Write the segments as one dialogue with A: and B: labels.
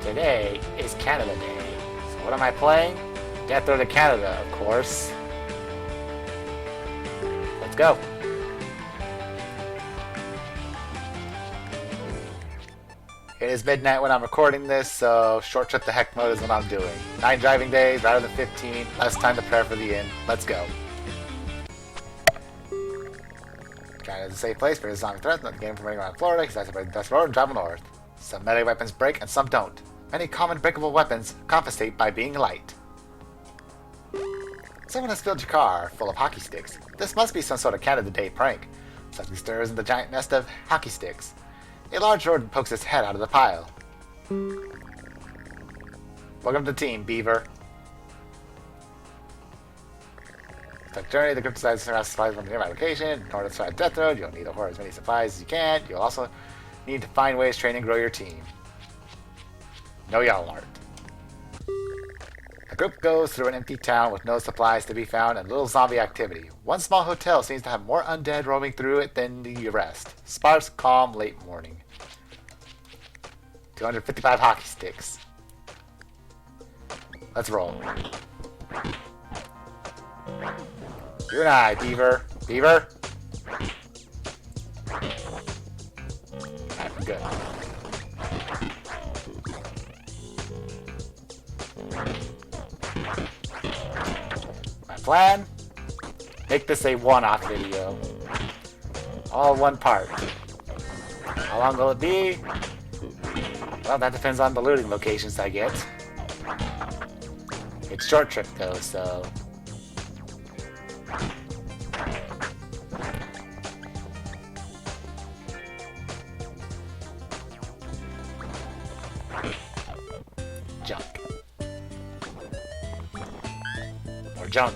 A: Today is Canada Day. So what am I playing? Death Row to Canada, of course. Let's go. It is midnight when I'm recording this, so short trip to heck mode is what I'm doing. 9 driving days rather than 15, less time to prepare for the end. Let's go. Canada is a safe place for Islamic threats, not the game from running around Florida, because I separate the best road and travel north. Some melee weapons break and some don't. Many common breakable weapons compensate by being light. Someone has filled your car full of hockey sticks. This must be some sort of Canada Day prank. Something stirs in the giant nest of hockey sticks. A large rodent pokes its head out of the pile. Welcome to the team, Beaver. Tough journey, the group decides to harass supplies from the nearby location. In order to survive Death Road, you'll need to hoard as many supplies as you can. You'll also need to find ways to train and grow your team. No, y'all aren't. The group goes through an empty town with no supplies to be found and little zombie activity. One small hotel seems to have more undead roaming through it than the rest. Sparse, calm, late morning. 255 hockey sticks. Let's roll. You and I, Beaver. Beaver? Alright, we're good. My plan? Make this a one-off video. All one part. How long will it be? Well, that depends on the looting locations I get. It's short trip though, so... Junk. More junk.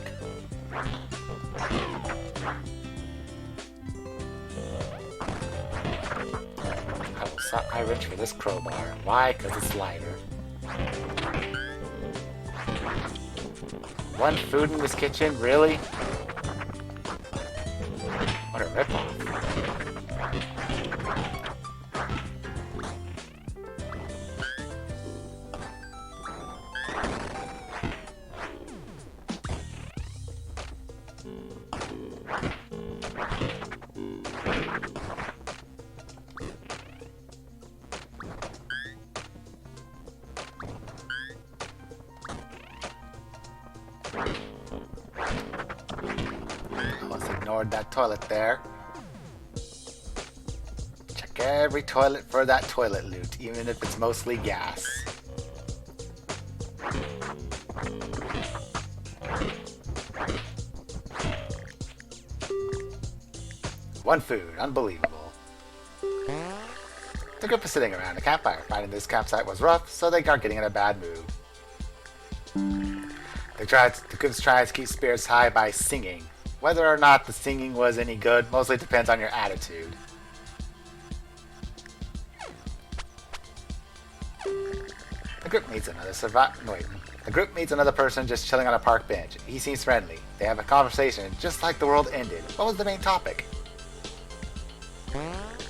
A: I will suck my wrench for this crowbar. Why? Because it's lighter. One food in this kitchen? Really? What a ripoff. Almost ignored that toilet there. Check every toilet for that toilet loot, even if it's mostly gas. One food, unbelievable. The group is sitting around a campfire. Finding this campsite was rough, so they are getting in a bad mood. The group tries to keep spirits high by singing. Whether or not the singing was any good mostly depends on your attitude. The group meets another person just chilling on a park bench. He seems friendly. They have a conversation just like the world ended. What was the main topic?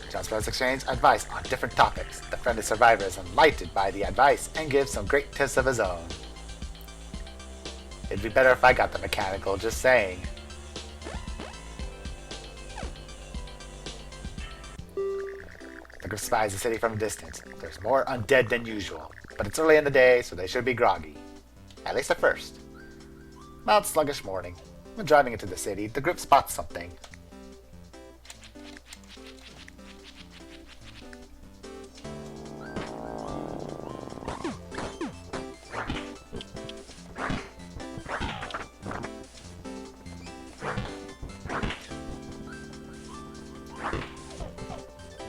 A: Just Brothers exchange advice on different topics. The friendly survivor is enlightened by the advice and gives some great tips of his own. It'd be better if I got the mechanical, just saying. The group spies the city from a distance. There's more undead than usual, but it's early in the day, so they should be groggy. At least at first. Well, it's sluggish morning. When driving into the city, the group spots something.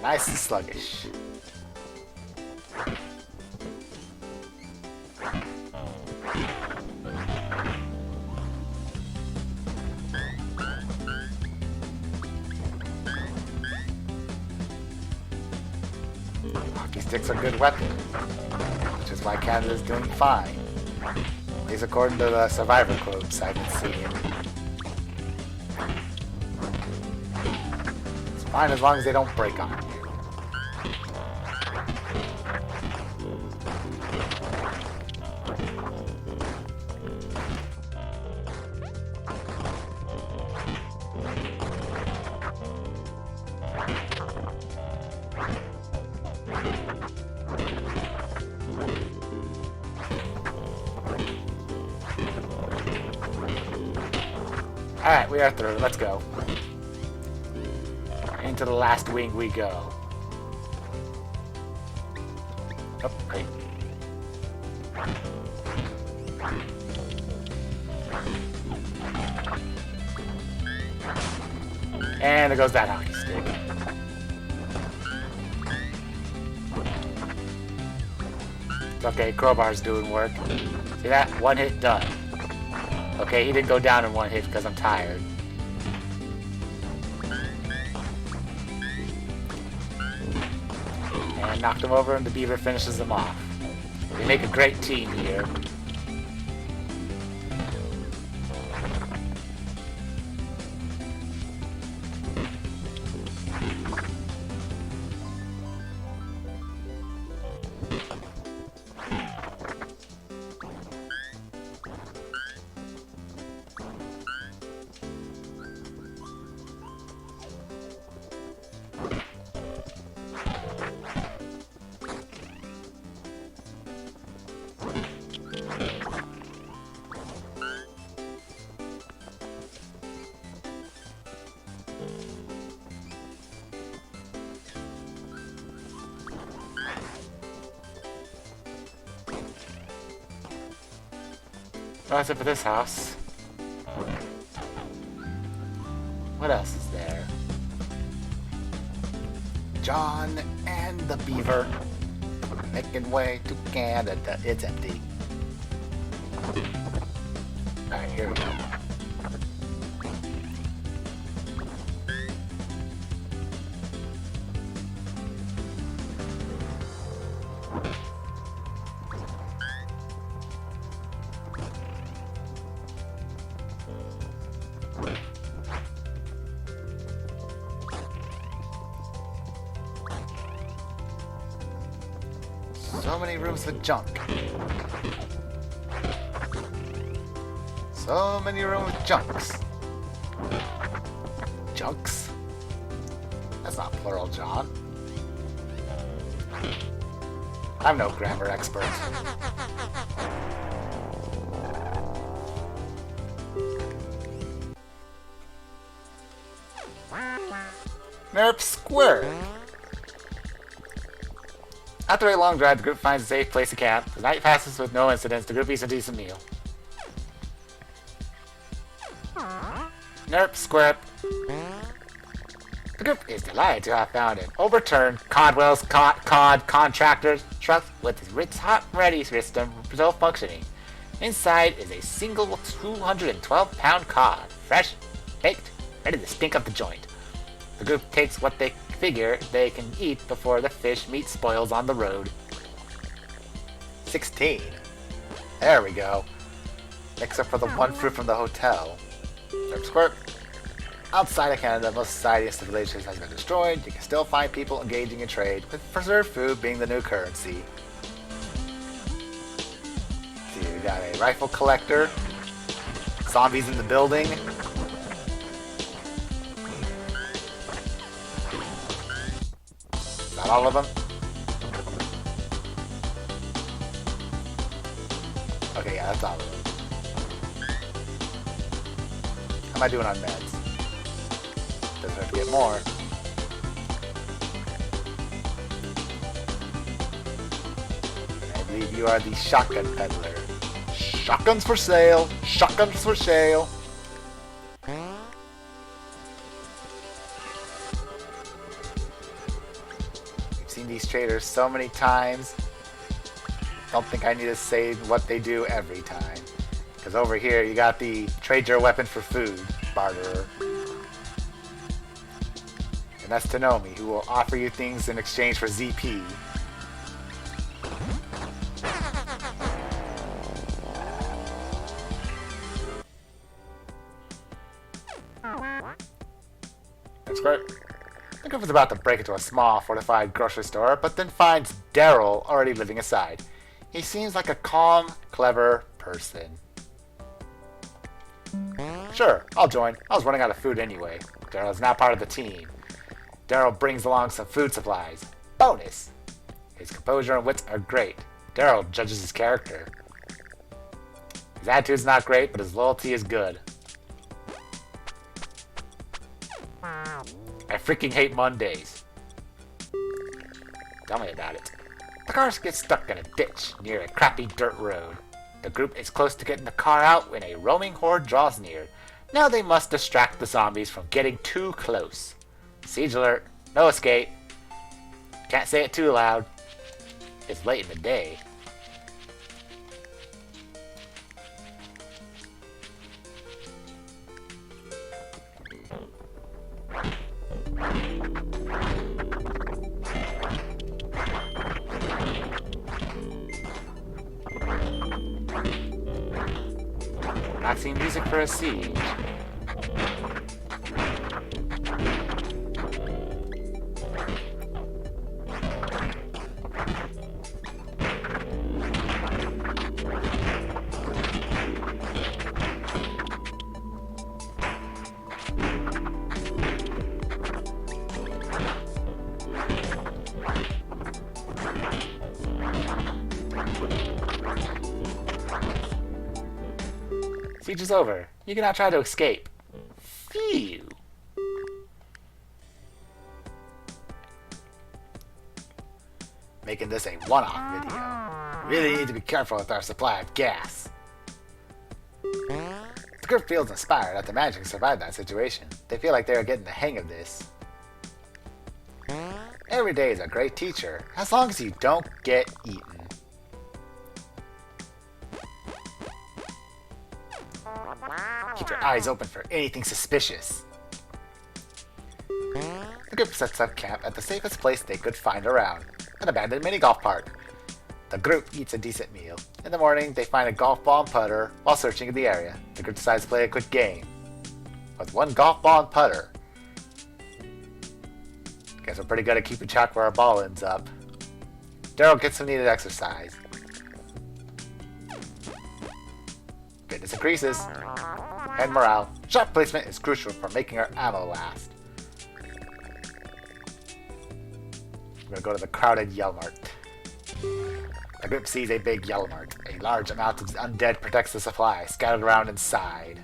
A: Nice and sluggish. Hockey sticks are good weapons, which is why Canada's doing fine. At least according to the survivor quotes I've been seeing. It's fine as long as they don't break on you. Alright, we are through. Let's go. Into the last wing we go. Oh, great. And there goes that hockey stick. It's okay, Crowbar's doing work. See that? One hit done. Okay, he didn't go down in one hit because I'm tired. And knocked him over and the beaver finishes him off. We make a great team here. Well, that's it for this house. What else is there? John and the beaver making way to Canada. It's empty. Alright, here we go. So many rooms with junk. So many rooms with junks. Junks? That's not plural, John. I'm no grammar expert. Nerp Square. After a long drive, the group finds a safe place to camp. The night passes with no incidents. The group eats a decent meal. Nerp Squirp. The group is delighted to have found an overturned Codwell's Cod Contractor truck with its hot ready system still functioning. Inside is a single 212-pound cod, fresh, baked, ready to stink up the joint. The group takes what they figure they can eat before the fish meat spoils on the road. 16. There we go. Except for the one fruit from the hotel. Nerp Squirt. Outside of Canada, most society and civilizations has been destroyed. You can still find people engaging in trade, with preserved food being the new currency. See, we got a rifle collector. Zombies in the building. Not all of them. Okay, yeah, that's all of them. How am I doing on meds? Doesn't have to get more. I believe you are the shotgun peddler. Shotguns for sale! Shotguns for sale! Seen these traders so many times. Don't think I need to say what they do every time. Because over here you got the trade your weapon for food barterer. And that's Tanomi, who will offer you things in exchange for ZP. That's great. The group is about to break into a small, fortified grocery store, but then finds Daryl already living aside. He seems like a calm, clever person. Sure, I'll join. I was running out of food anyway. Daryl is now part of the team. Daryl brings along some food supplies. Bonus! His composure and wits are great. Daryl judges his character. His attitude's not great, but his loyalty is good. I freaking hate Mondays. Tell me about it. The cars get stuck in a ditch near a crappy dirt road. The group is close to getting the car out when a roaming horde draws near. Now they must distract the zombies from getting too close. Siege alert. No escape. Can't say it too loud. It's late in the day. Relaxing music for a siege. Siege is over. You can now try to escape. Phew. Making this a one-off video. Really need to be careful with our supply of gas. The group feels inspired after managing to survive that situation. They feel like they are getting the hang of this. Every day is a great teacher, as long as you don't get eaten. Keep your eyes open for anything suspicious. The group sets up camp at the safest place they could find around, an abandoned mini-golf park. The group eats a decent meal. In the morning, they find a golf ball and putter while searching the area. The group decides to play a quick game. With one golf ball and putter. Guess we're pretty good at keeping track where our ball ends up. Daryl gets some needed exercise. Fitness increases. And morale. Shot placement is crucial for making our ammo last. We're gonna go to the crowded Yell Mart. The group sees a big Yell Mart. A large amount of undead protects the supply, scattered around inside.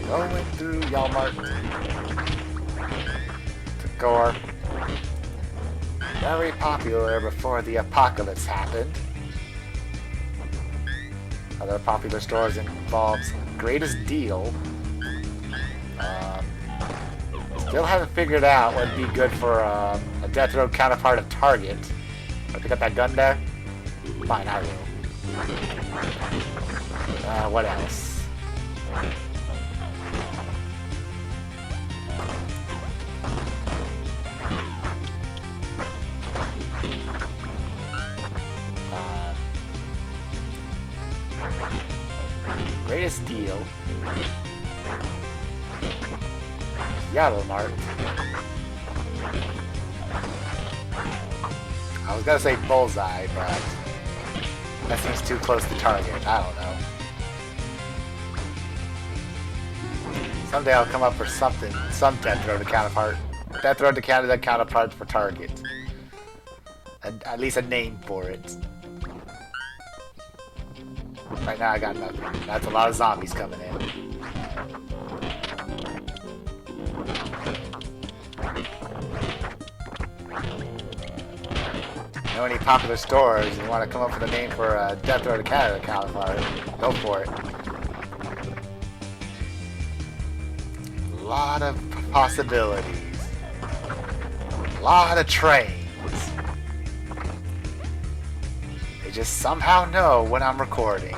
A: Going through Yell Mart to Gore. Very popular before the apocalypse happened. Other popular stores involves Greatest Deal. Still haven't figured out what would be good for a Death Row counterpart of Target. Want to pick up that gun there? Fine, I will. What else? Greatest Deal. Yellow Mart. I was gonna say Bullseye, but that seems too close to Target. I don't know. Someday I'll come up with something, some Death Row to counterpart. Death Row to Canada counterpart for Target. And at least a name for it. Right now I got nothing. That's a lot of zombies coming in. Know any popular stores and you want to come up with a name for a Death Row to Canada counterpart? Go for it. A lot of possibilities. A lot of trains. They just somehow know when I'm recording.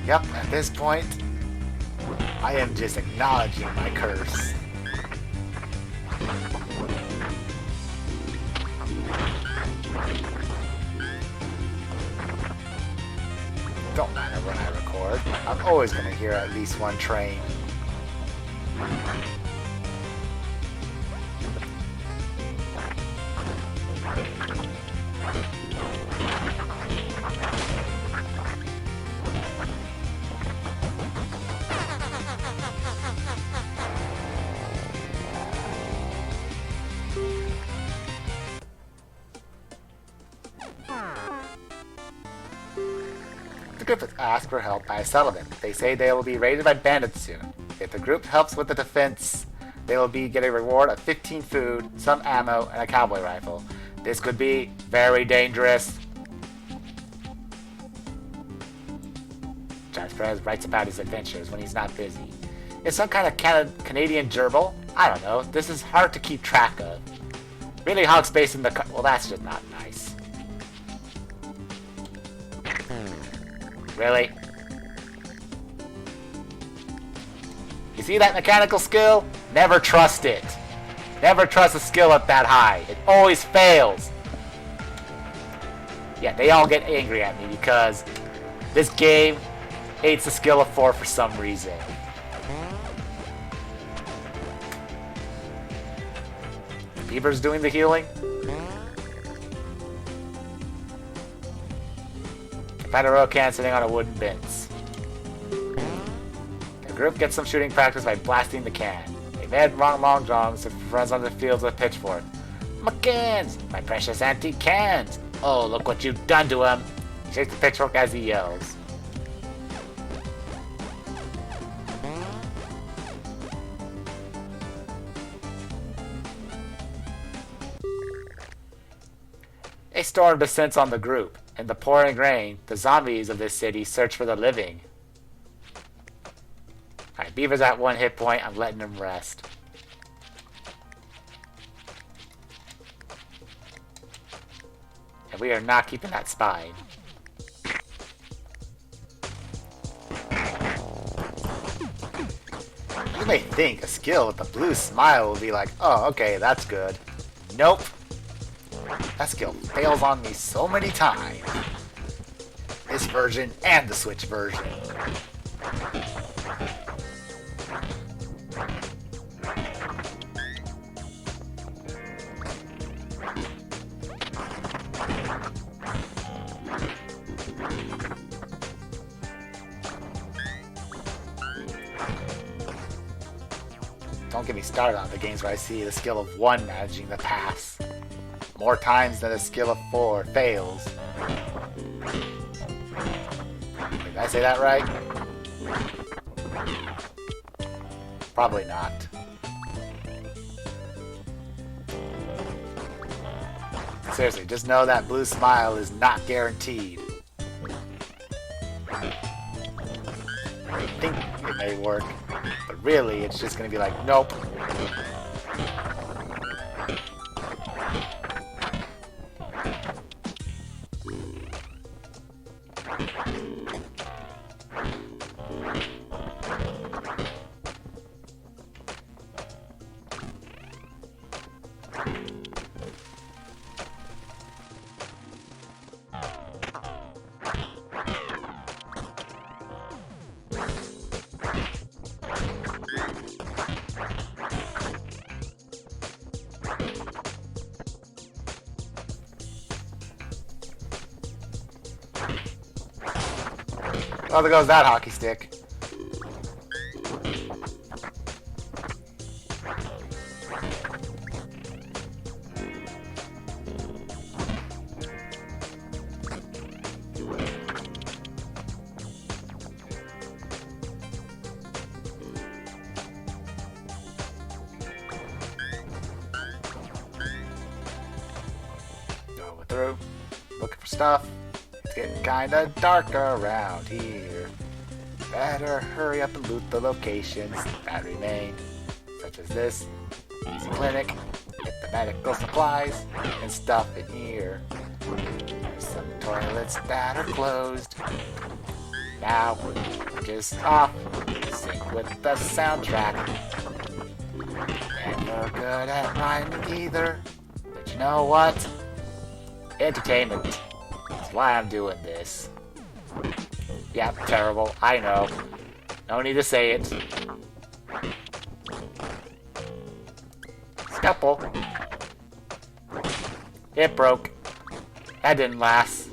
A: Yep, at this point, I am just acknowledging my curse. Don't matter when I record. I'm always going to hear at least one train. group has asked for help by a settlement. They say they will be raided by bandits soon. If the group helps with the defense, they will get a reward of 15 food, some ammo, and a cowboy rifle. This could be very dangerous. Charles Perez writes about his adventures when he's not busy. It's some kind of Canadian gerbil? I don't know. This is hard to keep track of. Really hog space in the well, that's just not nice. Really? You see that mechanical skill? Never trust it. Never trust a skill up that high. It always fails. Yeah, they all get angry at me because this game hates the skill of 4 for some reason. Beaver's doing the healing. Federal can sitting on a wooden bench. The group gets some shooting practice by blasting the can. They made long jumps and runs on the fields with a pitchfork. My cans! My precious antique cans! Oh, look what you've done to him! He shakes the pitchfork as he yells. A storm descends on the group. In the pouring rain, the zombies of this city search for the living. Alright, Beaver's at 1 hit point. I'm letting him rest. And we are not keeping that spine. You may think a skill with the blue smile will be like, oh, okay, that's good. Nope. That skill fails on me so many times. This version and the Switch version. Don't get me started on the games where I see the skill of 1 managing the pass more times than a skill of 4 fails. Did I say that right? Probably not. Seriously, just know that blue smile is not guaranteed. I think it may work, but really it's just gonna be like, nope. Oh, there goes that hockey stick. Going through, looking for stuff. It's getting kinda dark around here. Better hurry up and loot the locations that remain, such as this, Easy Clinic, get the medical supplies, and stuff in here. There's some toilets that are closed. Now, just off, sync with the soundtrack. Never good at rhyming either, but you know what? Entertainment. That's why I'm doing this. Yeah, terrible. I know. No need to say it. Scalpel. It broke. That didn't last.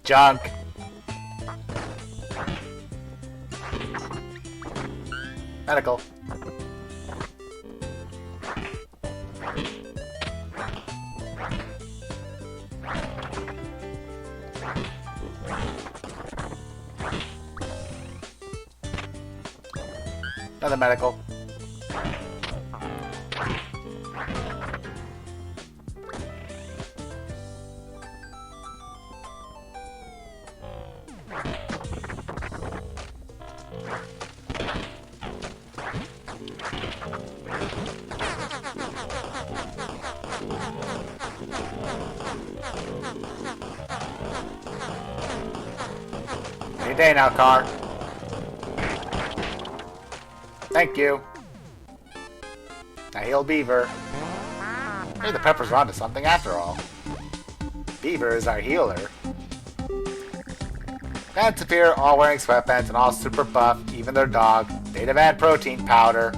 A: junk. Medical. Another medical. Good day now, car. Thank you. Now heal Beaver. Maybe the Peppers are onto something after all. Beaver is our healer. Pants appear all wearing sweatpants and all super buff, even their dog. They demand protein powder.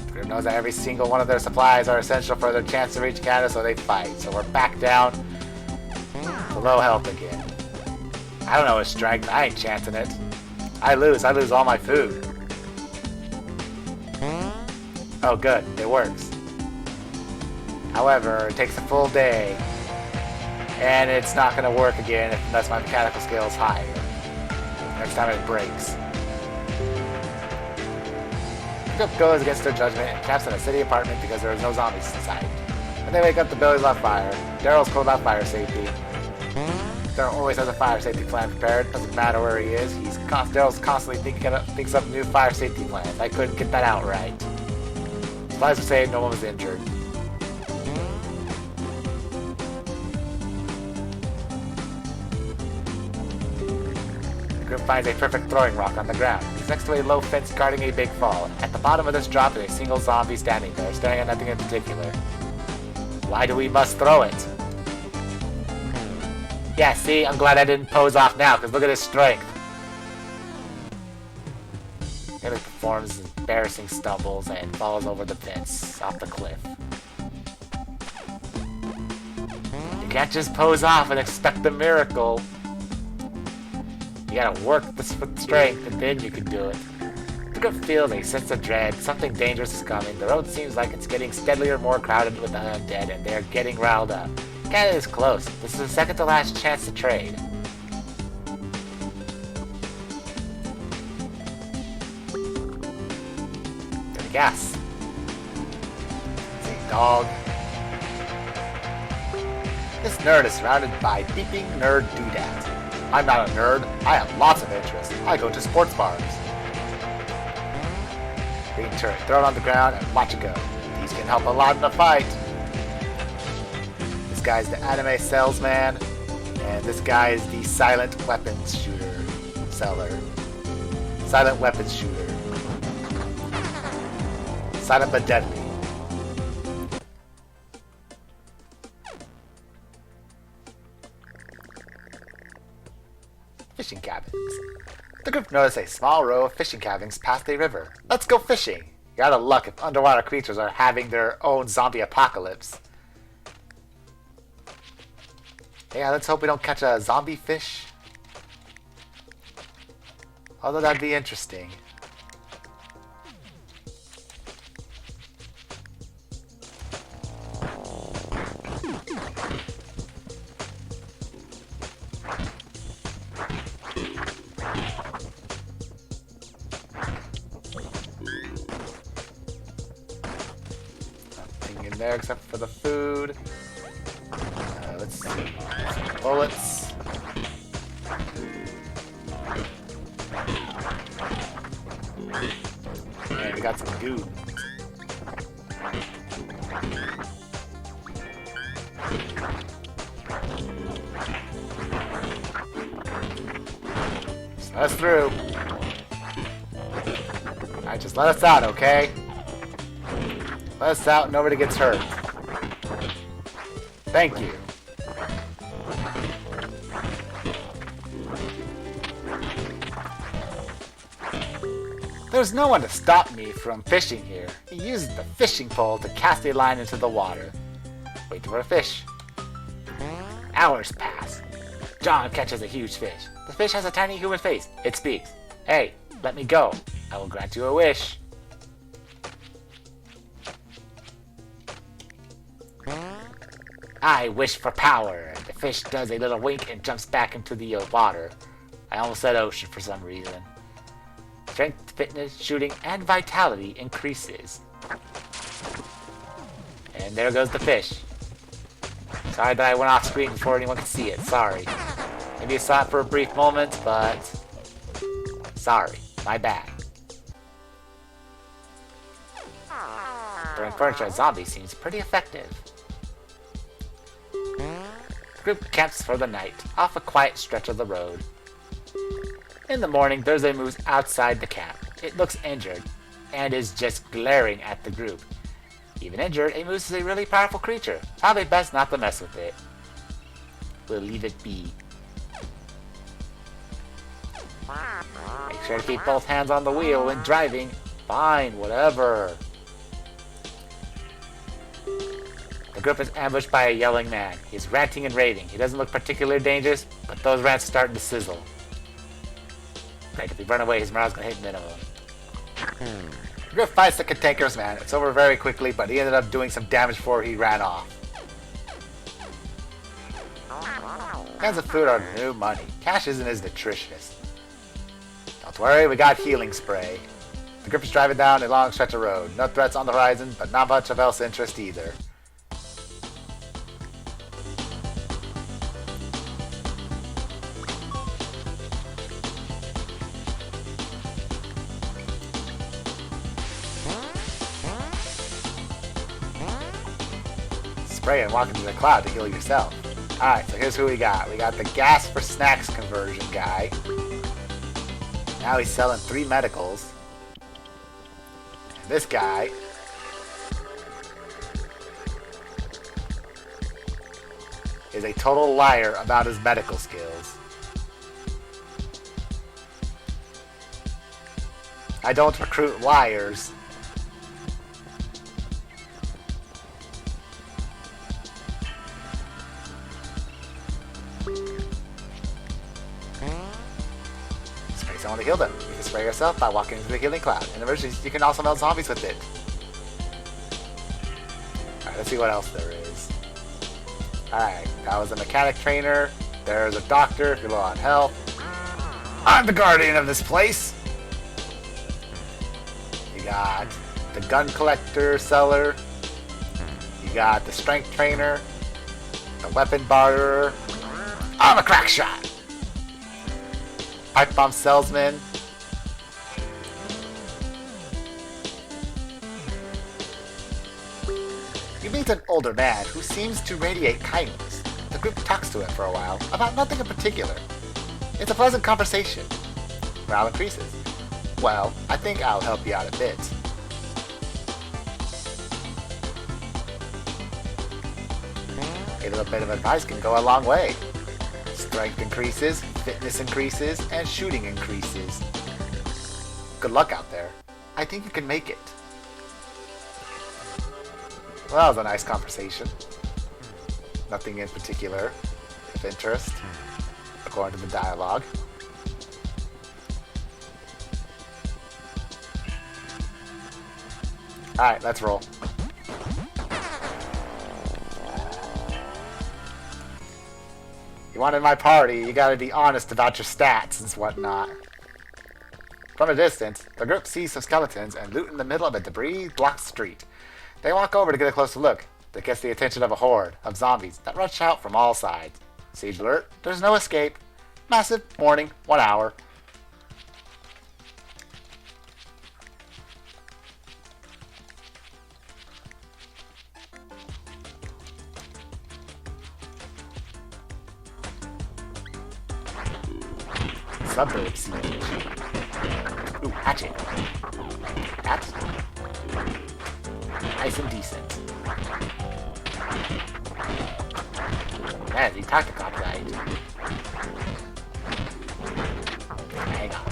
A: The group knows that every single one of their supplies are essential for their chance to reach Canada, so they fight. So we're back down to low health again. I don't know his strength. I ain't chancing it. I lose all my food. Oh good, it works. However, it takes a full day. And it's not going to work again unless my mechanical skill is higher. Next time it breaks. Pickup goes against their judgment and caps in a city apartment because there is no zombies in sight. When they wake up, the building's on fire. Daryl's called out fire safety. Daryl always has a fire safety plan prepared. Doesn't matter where he is. Daryl's constantly thinks up new fire safety plans. I couldn't get that out right. Supplies were saved, no one was injured. The group finds a perfect throwing rock on the ground. It's next to a low fence guarding a big fall. At the bottom of this drop is a single zombie standing there, staring at nothing in particular. Why do we must throw it? Yeah, see? I'm glad I didn't pose off now, because look at his strength. He performs embarrassing stumbles and falls over the fence, off the cliff. You can't just pose off and expect a miracle. You gotta work this with strength, and then you can do it. The group feels a sense of dread. Something dangerous is coming. The road seems like it's getting steadily more crowded with the undead, and they're getting riled up. Canada is close. This is the second to last chance to trade. Get the gas. See, dog. This nerd is surrounded by beeping nerd doodads. I'm not a nerd. I have lots of interests. I go to sports bars. Green turret. Throw it on the ground and watch it go. These can help a lot in a fight. This guy's the anime salesman, and this guy is the silent weapons shooter seller. Silent weapons shooter. Silent but deadly. Fishing cabins. The group noticed a small row of fishing cabins past a river. Let's go fishing. You're out of luck if underwater creatures are having their own zombie apocalypse. Yeah, let's hope we don't catch a zombie fish. Although that'd be interesting. Nothing in there except for the food. Let's see. Some bullets. And we got some goo. Just let us through. Alright, just let us out, okay? Let us out and nobody gets hurt. Thank you. There's no one to stop me from fishing here. He uses the fishing pole to cast a line into the water. wait for a fish. Hours pass. John catches a huge fish. The fish has a tiny human face. It speaks. Hey, let me go. I will grant you a wish. I wish for power. The fish does a little wink and jumps back into the water. I almost said ocean for some reason. Strength, fitness, shooting, and vitality increases. And there goes the fish. Sorry that I went off screen before anyone could see it. Sorry. Maybe you saw it for a brief moment, but... sorry. My bad. Throwing furniture at zombies seems pretty effective. The group camps for the night, off a quiet stretch of the road. In the morning, Thursday moves outside the camp. It looks injured, and is just glaring at the group. Even injured, a moose is a really powerful creature. Probably best not to mess with it. We'll leave it be. Make sure to keep both hands on the wheel when driving. Fine, whatever. The group is ambushed by a yelling man. He's ranting and raving. He doesn't look particularly dangerous, but those rants are starting to sizzle. Great, if we run away, his morale's gonna hit minimum. The group fights the cantankerous man. It's over very quickly, but he ended up doing some damage before he ran off. Cans of food are new money. Cash isn't as nutritious. Don't worry, we got healing spray. The group is driving down a long stretch of road. No threats on the horizon, but not much of else interest either. Spray and walk into the cloud to heal yourself. Alright, so here's who we got. We got the gas for snacks conversion guy. Now he's selling 3 medicals. And this guy is a total liar about his medical skills. I don't recruit liars. Someone to heal them. You can spray yourself by walking into the healing cloud. In emergencies, you can also melt zombies with it. Alright, let's see what else there is. Alright, that was a mechanic trainer. There's a doctor if you're low on health. I'm the guardian of this place! You got the gun collector seller. You got the strength trainer. The weapon barterer. I'm a crack shot! Pipe bomb salesman. You meet an older man who seems to radiate kindness. The group talks to him for a while about nothing in particular. It's a pleasant conversation. Morale increases. Well, I think I'll help you out a bit. A little bit of advice can go a long way. Strength increases, fitness increases, and shooting increases. Good luck out there. I think you can make it. Well, that was a nice conversation. Nothing in particular of interest, according to the dialogue. Alright, let's roll. You wanted my party, you gotta be honest about your stats and whatnot. From a distance, the group sees some skeletons and loot in the middle of a debris-blocked street. They walk over to get a closer look. That gets the attention of a horde of zombies that rush out from all sides. Siege alert, there's no escape. Massive warning, 1 hour. Suburb siege. Ooh, hatchet. That's nice and decent. Man, the tactical guide. Hang on.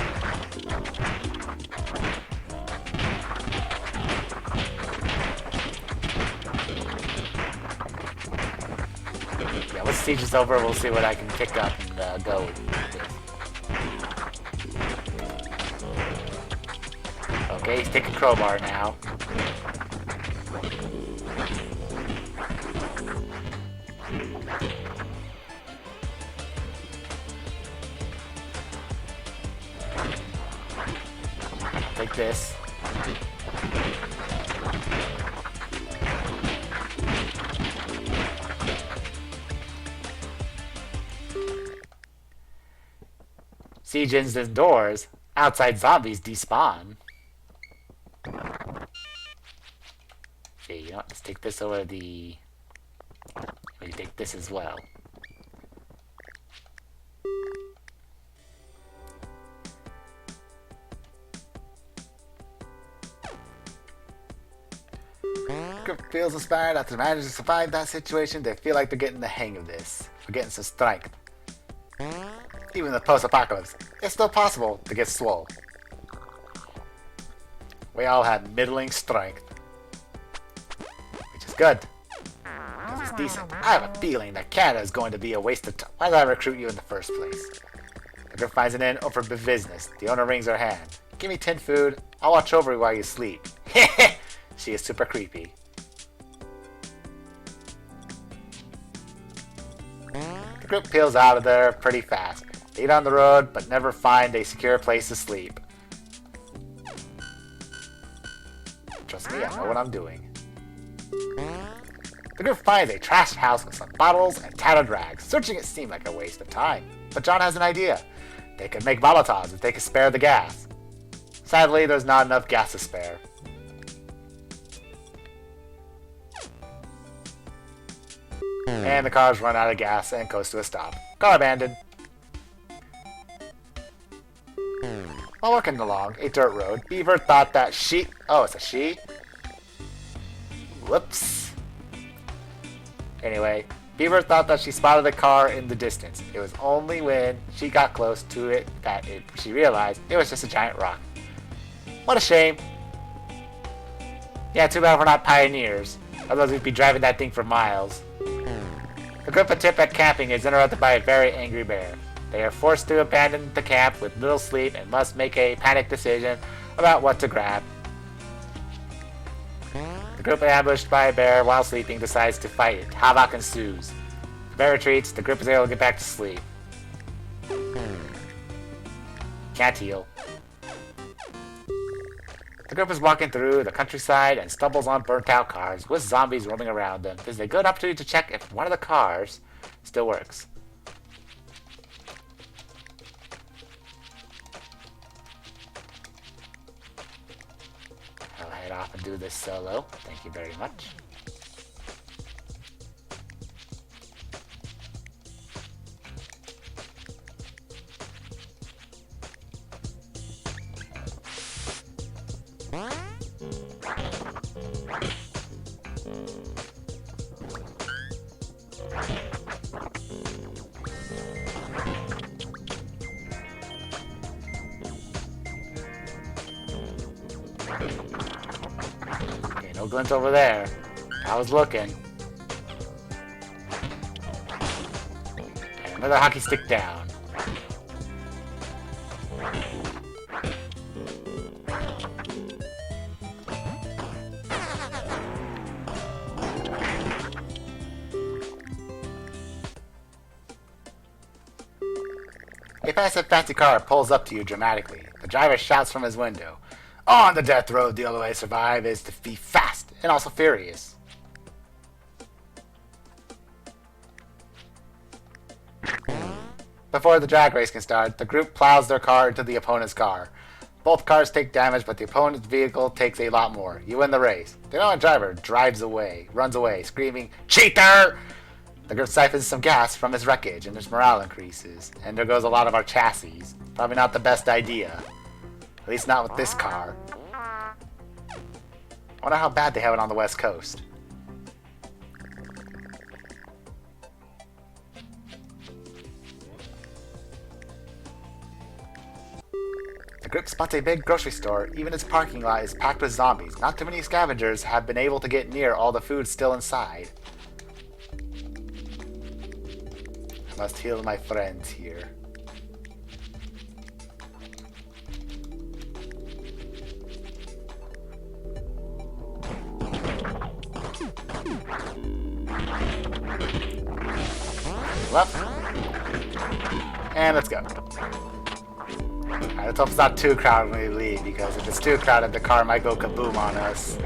A: Yeah, once siege is over, we'll see what I can pick up and go with. Okay, he's taking crowbar now. Take this. Siege ends indoors. Outside zombies despawn. Okay, you know what? Let's take this over the... Maybe take this as well. Group feels inspired after managing to survive that situation. They feel like they're getting the hang of this. They're getting some strength. Even in the post-apocalypse, it's still possible to get swole. We all have middling strength. Which is good. Because it's decent. I have a feeling that Canada is going to be a waste of time. Why did I recruit you in the first place? The group finds an inn over business. The owner wrings her hand. Give me 10 food. I'll watch over you while you sleep. She is super creepy. The group peels out of there pretty fast. They eat on the road, but never find a secure place to sleep. Trust me, I know what I'm doing. The group finds a trash house with some bottles and tattered rags. Searching it seemed like a waste of time, but John has an idea. They could make Molotovs if they could spare the gas. Sadly, there's not enough gas to spare. And the cars run out of gas and goes to a stop. Car abandoned. While walking along a dirt road, Beaver thought that she... Oh, it's a she? Whoops. Anyway, Beaver thought that she spotted a car in the distance. It was only when she got close to it that she realized it was just a giant rock. What a shame. Yeah, too bad we're not pioneers. Otherwise we'd be driving that thing for miles. The group attempt at camping is interrupted by a very angry bear. They are forced to abandon the camp with little sleep and must make a panic decision about what to grab. The group ambushed by a bear while sleeping decides to fight it. Havoc ensues. The bear retreats, the group is able to get back to sleep. Can't heal. The group is walking through the countryside and stumbles on burnt-out cars with zombies roaming around them. This is a good opportunity to check if one of the cars still works. I'll head off and do this solo. Thank you very much. Okay, no glint over there. I was looking. And another hockey stick down. A passive fancy car pulls up to you dramatically. The driver shouts from his window, "On the death road, the only way to survive is to be fast and also furious." Before the drag race can start, the group plows their car into the opponent's car. Both cars take damage, but the opponent's vehicle takes a lot more. You win the race. The opponent driver runs away, screaming, "Cheater!" The group siphons some gas from his wreckage and his morale increases. And there goes a lot of our chassis. Probably not the best idea. At least not with this car. I wonder how bad they have it on the West Coast. The group spots a big grocery store. Even its parking lot is packed with zombies. Not too many scavengers have been able to get near all the food still inside. Must heal my friends here. Left. And let's go. Alright, let's hope it's not too crowded when we leave, because if it's too crowded, the car might go kaboom on us.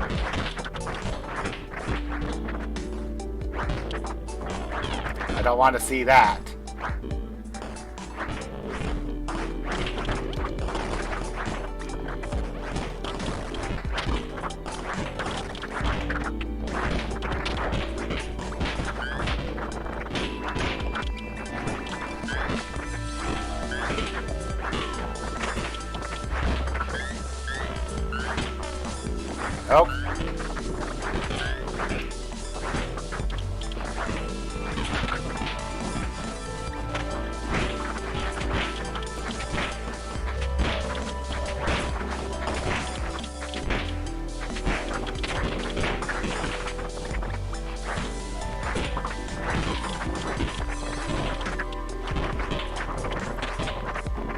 A: I don't want to see that. Nope.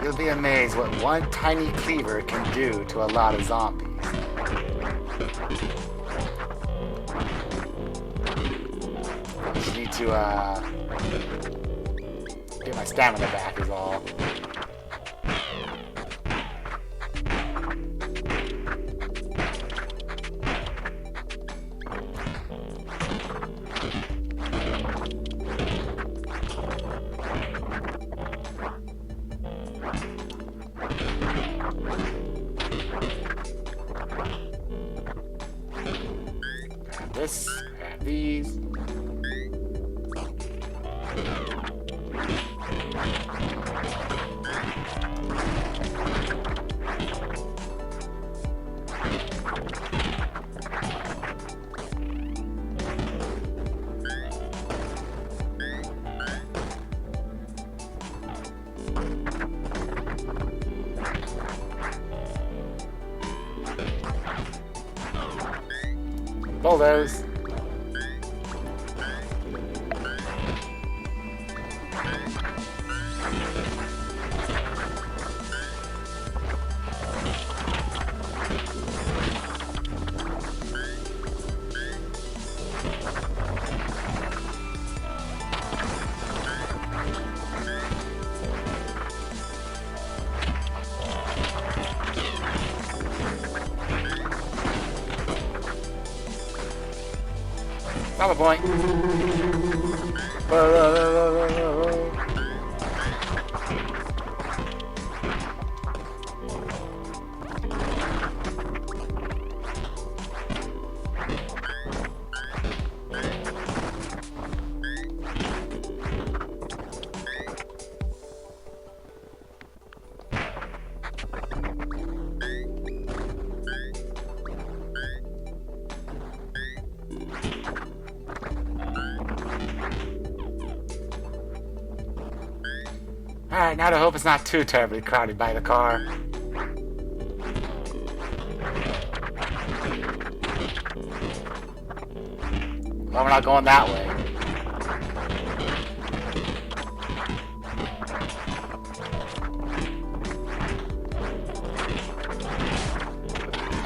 A: You'll be amazed what one tiny cleaver can do to a lot of zombies. Just need to get my stamina back is all. Grab this, grab these. Pull those. Not a point. Alright, now to hope it's not too terribly crowded by the car. Well, we're not going that way.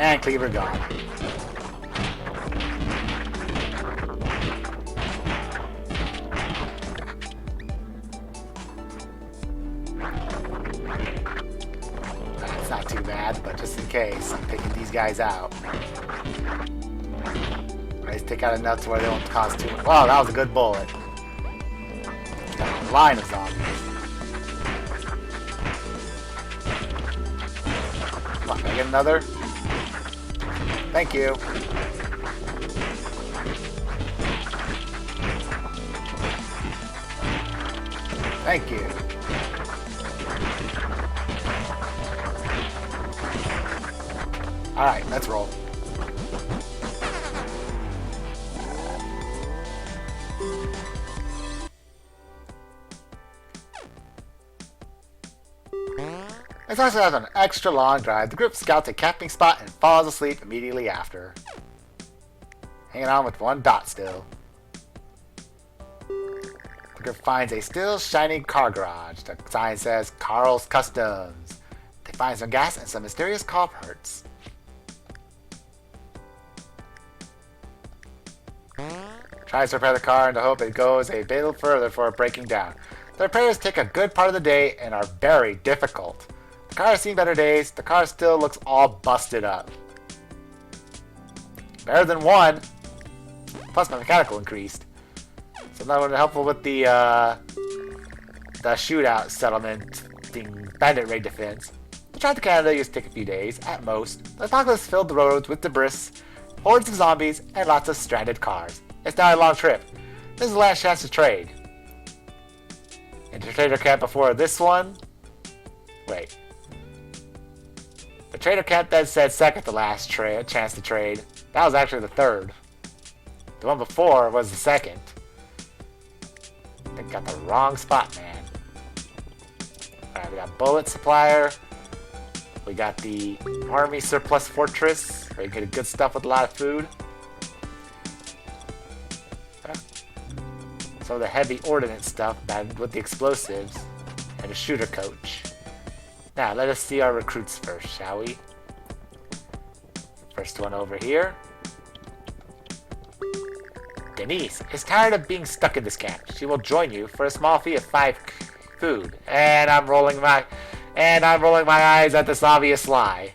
A: And cleaver gone. It's not too bad, but just in case, I'm picking these guys out. Let's take out enough to where they don't cause too much. Wow, that was a good bullet. Got a line of zombies. Come on, can I get another? Thank you. Thank you. Alright, let's roll. As I said, on an extra long drive, the group scouts a camping spot and falls asleep immediately after. Hanging on with one dot still. The group finds a still shining car garage. The sign says Carl's Customs. They find some gas and some mysterious car parts. Tries to repair the car in the hope it goes a bit further before breaking down. The repairs take a good part of the day and are very difficult. The car has seen better days. The car still looks all busted up. Better than one. Plus my mechanical increased. So that would be helpful with the shootout settlement thing, bandit raid defense. The drive to Canada used to take a few days, at most. The apocalypse filled the roads with debris, hordes of zombies, and lots of stranded cars. It's now a long trip. This is the last chance to trade. And the trader camp before this one? Wait. The trader camp then said second to last chance to trade. That was actually the third. The one before was the second. They got the wrong spot, man. Alright, we got bullet supplier. We got the army surplus fortress, where you get good stuff with a lot of food. Some of the heavy ordnance stuff with the explosives. And a shooter coach. Now, let us see our recruits first, shall we? First one over here. Denise is tired of being stuck in this camp. She will join you for a small fee of 5 food. And I'm rolling my eyes at this obvious lie.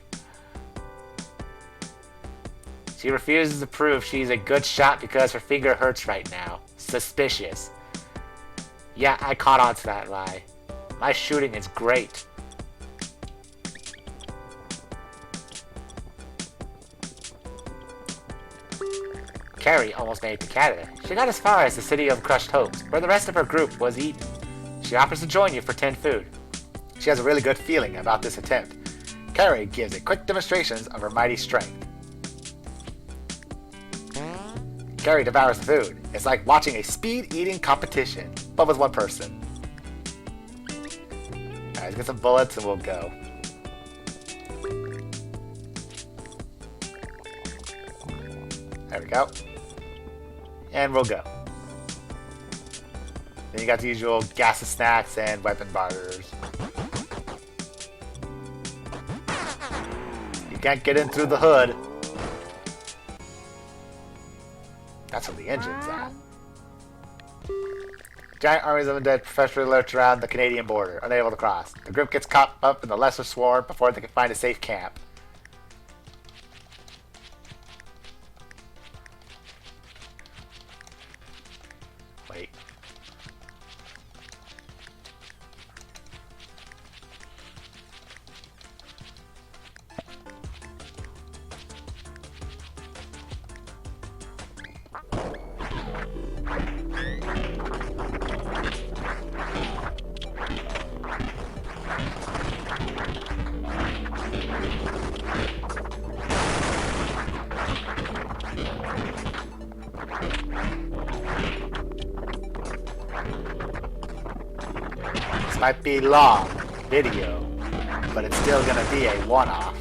A: She refuses to prove she's a good shot because her finger hurts right now. Suspicious. Yeah, I caught on to that lie. My shooting is great. Carrie almost made it to Canada. She got as far as the city of Crushed Hopes, where the rest of her group was eaten. She offers to join you for 10 food. She has a really good feeling about this attempt. Carrie gives a quick demonstration of her mighty strength. Carrie devours the food. It's like watching a speed-eating competition, but with one person. Alright, let's get some bullets and we'll go. There we go. And we'll go. Then you got the usual gas and snacks and weapon barters. You can't get in through the hood. That's where the engine's at. Giant armies of undead professionally lurch around the Canadian border, unable to cross. The group gets caught up in the lesser swarm before they can find a safe camp. Wait. This might be long video, but it's still gonna be a one-off.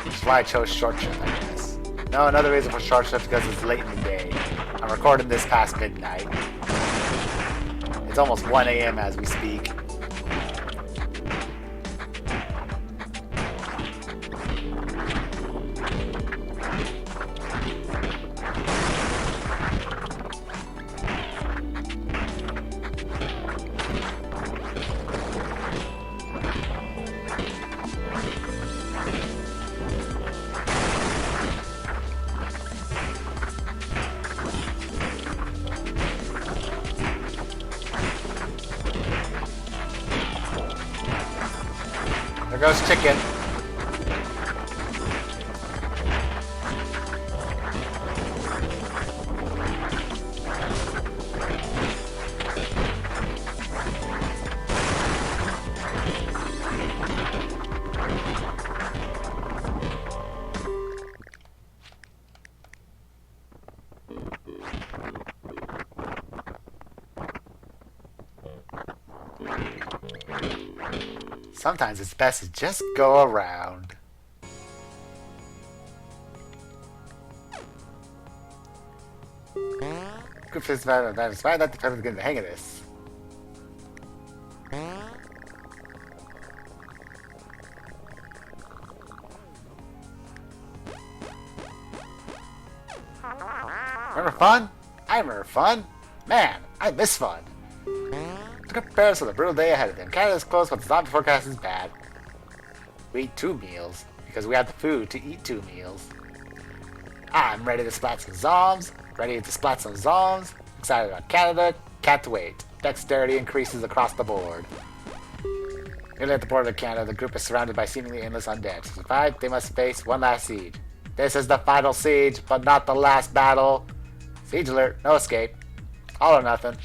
A: That's why I chose short shift, I guess. No, another reason for short shift because it's late in the day. I'm recording this past midnight. It's almost 1 a.m. as we speak. There goes chicken. Sometimes it's best to just go around. Good for this man. It's fine that depends on getting the hang of this. Remember fun? I remember fun. Man, I miss fun. To prepare us for the brutal day ahead of them. Canada's close, but the zombie forecast is bad. We eat 2 meals because we have the food to eat 2 meals. I'm ready to splat some zombies. Excited about Canada. Can't wait. Dexterity increases across the board. Nearly at the border of Canada, the group is surrounded by seemingly endless undead. To survive, they must face one last siege. This is the final siege, but not the last battle. Siege alert, no escape. All or nothing.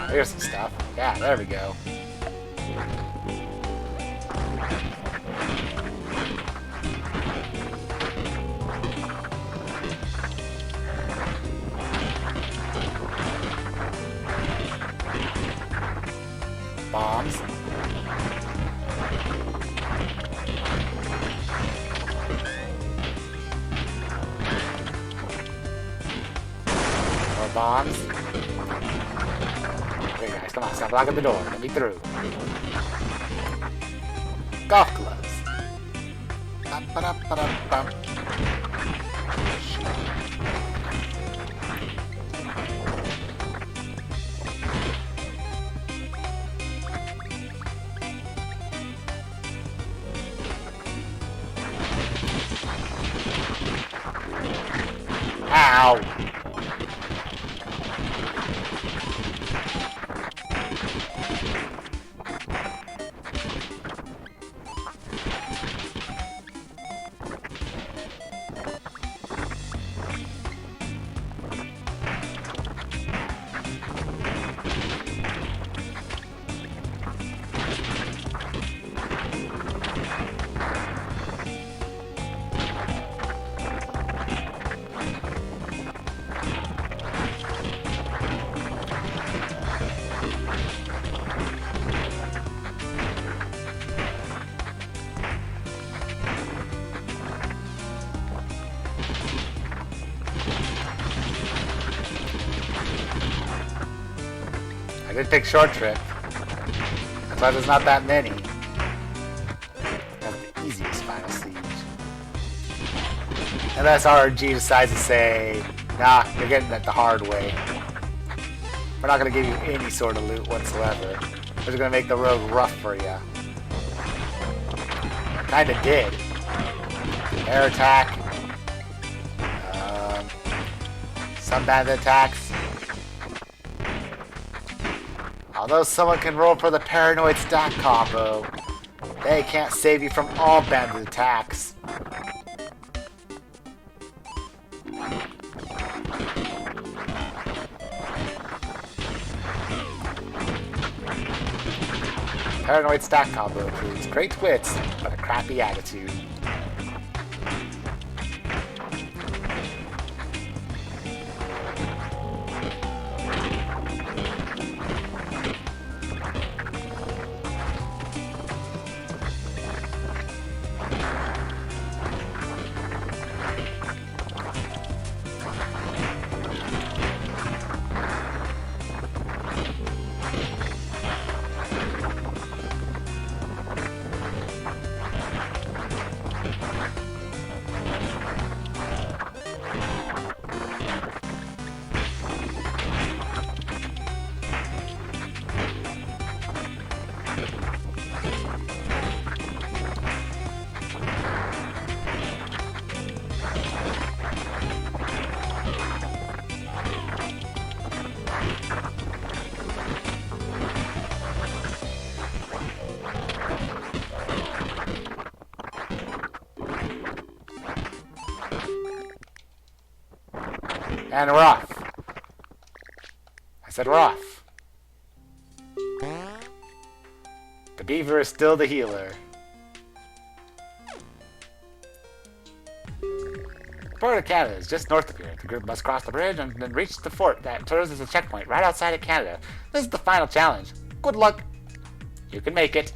A: Here's some stuff. Yeah, there we go. Bombs. More bombs. Okay guys, come on, stop blocking the door. Let me through. Golf clubs. Ba-ba-da-ba-da-bum. Ow! I did pick Short Trip. That's why there's not that many. That's the easiest final siege. Unless RNG decides to say, nah, you're getting it the hard way. We're not going to give you any sort of loot whatsoever. We're just going to make the road rough for you. Kinda did. Air attack. Some bandit attacks. Although someone can roll for the paranoid stack combo, they can't save you from all bandit attacks. Paranoid stack combo proves great wits, but a crappy attitude. And we're off. said we're off. The beaver is still the healer. The port of Canada is just north of here. The group must cross the bridge and then reach the fort that serves as a checkpoint right outside of Canada. This is the final challenge. Good luck. You can make it.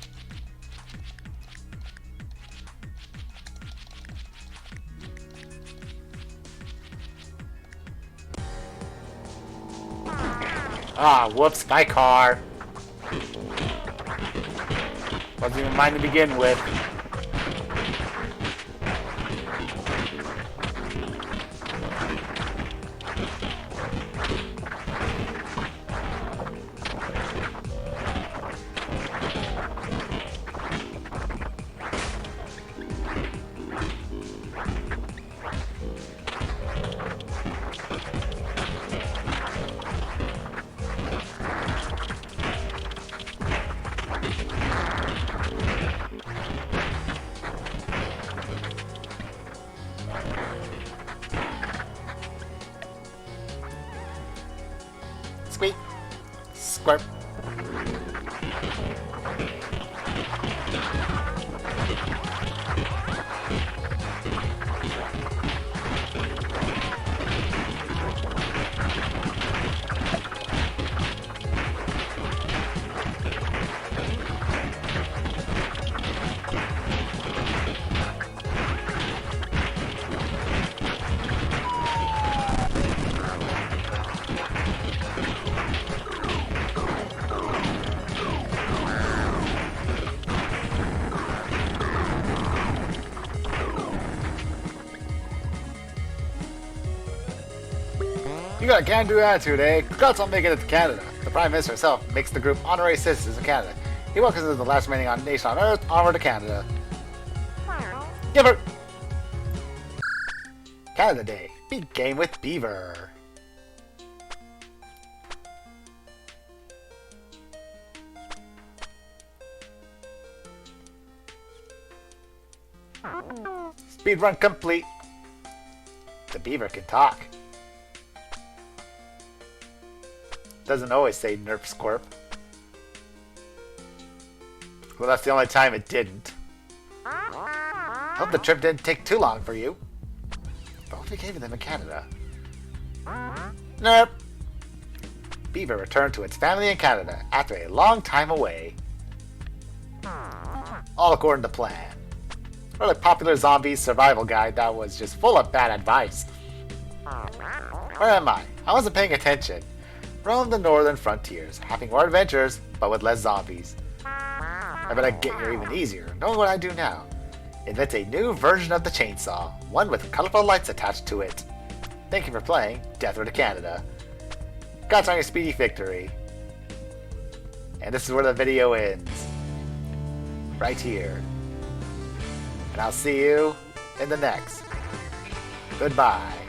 A: Ah, whoops, my car. Wasn't even mine to begin with. Squeak. Squirp. You got a can-do attitude, eh? Congrats on making it to Canada. The Prime Minister himself makes the group honorary citizens of Canada. He welcomes us as the last remaining nation on Earth, onward to Canada. Giver! Canada Day. Big game with Beaver. Speedrun complete. The Beaver can talk. Doesn't always say Nerf Squirp. Well, that's the only time it didn't. Hope the trip didn't take too long for you. But what became them in Canada? Nerp! Beaver returned to its family in Canada after a long time away. All according to plan. Really popular zombies survival guide that was just full of bad advice. Where am I? I wasn't paying attention. Roam the northern frontiers, having more adventures, but with less zombies. I bet I get here even easier, knowing what I do now. Invent a new version of the chainsaw, one with colorful lights attached to it. Thank you for playing Deathward to Canada. Congrats on your speedy victory. And this is where the video ends. Right here. And I'll see you in the next. Goodbye.